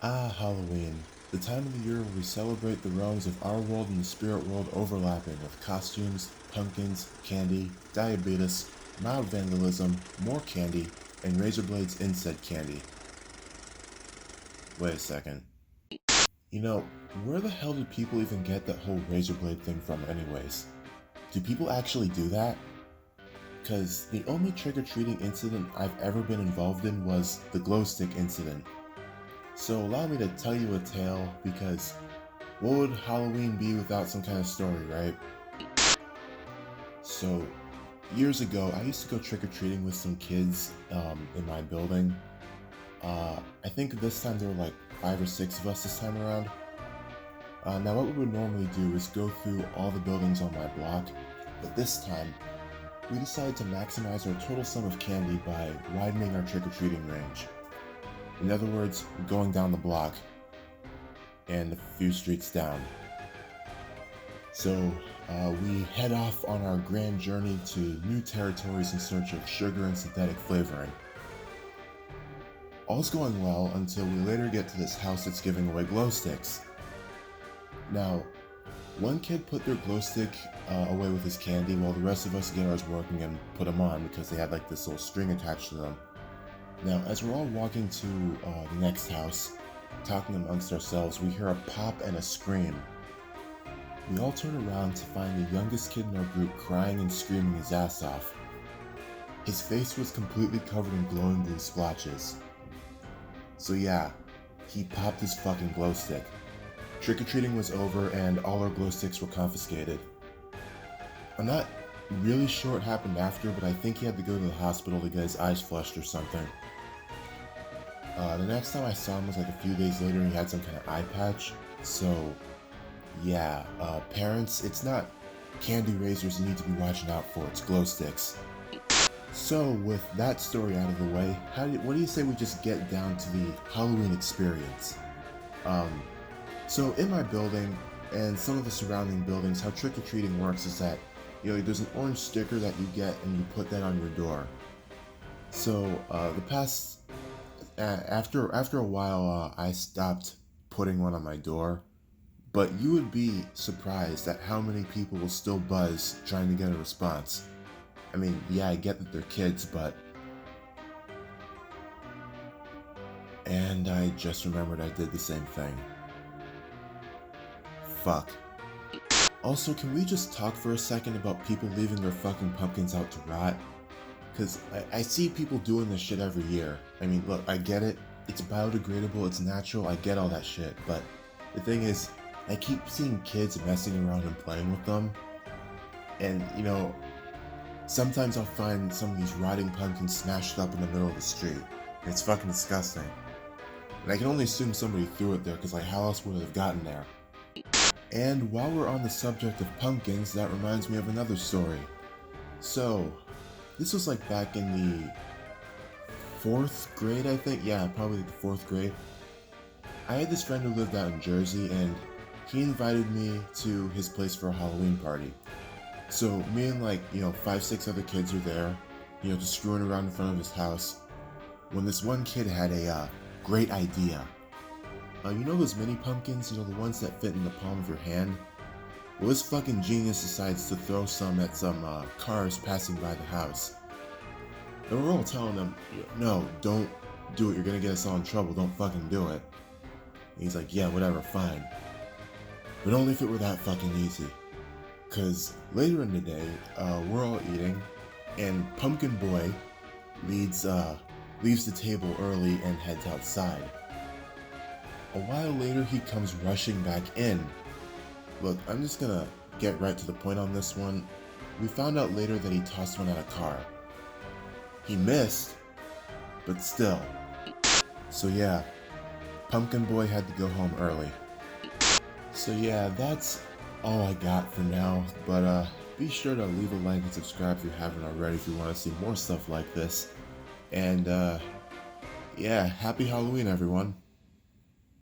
Halloween. The time of the year where we celebrate the realms of our world and the spirit world overlapping with costumes, pumpkins, candy, diabetes, mild vandalism, more candy, and razor blades in said candy. Wait a second. Where the hell did people even get that whole razor blade thing from anyways? Do people actually do that? Cause the only trick-or-treating incident I've ever been involved in was the glow stick incident. So allow me to tell you a tale, because what would Halloween be without some kind of story, right? So, years ago, I used to go trick-or-treating with some kids in my building. I think this time there were like 5 or 6 of us this time around. Now what we would normally do is go through all the buildings on my block, but this time, we decided to maximize our total sum of candy by widening our trick-or-treating range. In other words, going down the block and a few streets down. So we head off on our grand journey to new territories in search of sugar and synthetic flavoring. All's going well until we later get to this house that's giving away glow sticks. Now, one kid put their glow stick away with his candy while the rest of us get ours working and put them on because they had like this little string attached to them. Now, as we're all walking to the next house, talking amongst ourselves, we hear a pop and a scream. We all turn around to find the youngest kid in our group crying and screaming his ass off. His face was completely covered in glowing blue splotches. So yeah, he popped his fucking glow stick. Trick-or-treating was over and all our glow sticks were confiscated. I'm not really sure what happened after, but I think he had to go to the hospital to get his eyes flushed or something. The next time I saw him was like a few days later and he had some kind of eye patch. So yeah, parents, it's not candy razors you need to be watching out for, it's glow sticks. So with that story out of the way, what do you say we just get down to the Halloween experience? So in my building and some of the surrounding buildings, how trick-or-treating works is that, there's an orange sticker that you get and you put that on your door. So after a while, I stopped putting one on my door, but you would be surprised at how many people will still buzz trying to get a response. I mean, yeah, I get that they're kids, but... And I just remembered I did the same thing. Fuck. Also, can we just talk for a second about people leaving their fucking pumpkins out to rot? Cause I see people doing this shit every year. I mean, look, I get it. It's biodegradable, it's natural, I get all that shit. But the thing is, I keep seeing kids messing around and playing with them. And, sometimes I'll find some of these rotting pumpkins smashed up in the middle of the street. And it's fucking disgusting. And I can only assume somebody threw it there, cause like how else would it have gotten there? And while we're on the subject of pumpkins, that reminds me of another story. So, this was like back in the 4th grade, I think. Yeah, probably the 4th grade. I had this friend who lived out in Jersey, and he invited me to his place for a Halloween party. So me and 5-6 other kids were there, just screwing around in front of his house, when this one kid had a great idea. Those mini pumpkins, the ones that fit in the palm of your hand? Well, this fucking genius decides to throw some at some cars passing by the house. And we're all telling him, no, don't do it, you're gonna get us all in trouble, don't fucking do it. And he's like, yeah, whatever, fine. But only if it were that fucking easy. Cause later in the day, we're all eating, and Pumpkin Boy leaves the table early and heads outside. A while later, he comes rushing back in. Look, I'm just gonna get right to the point on this one. We found out later that he tossed one at a car. He missed, but still. So yeah, Pumpkin Boy had to go home early. So yeah, that's all I got for now, but be sure to leave a like and subscribe if you haven't already if you want to see more stuff like this. And yeah, happy Halloween everyone.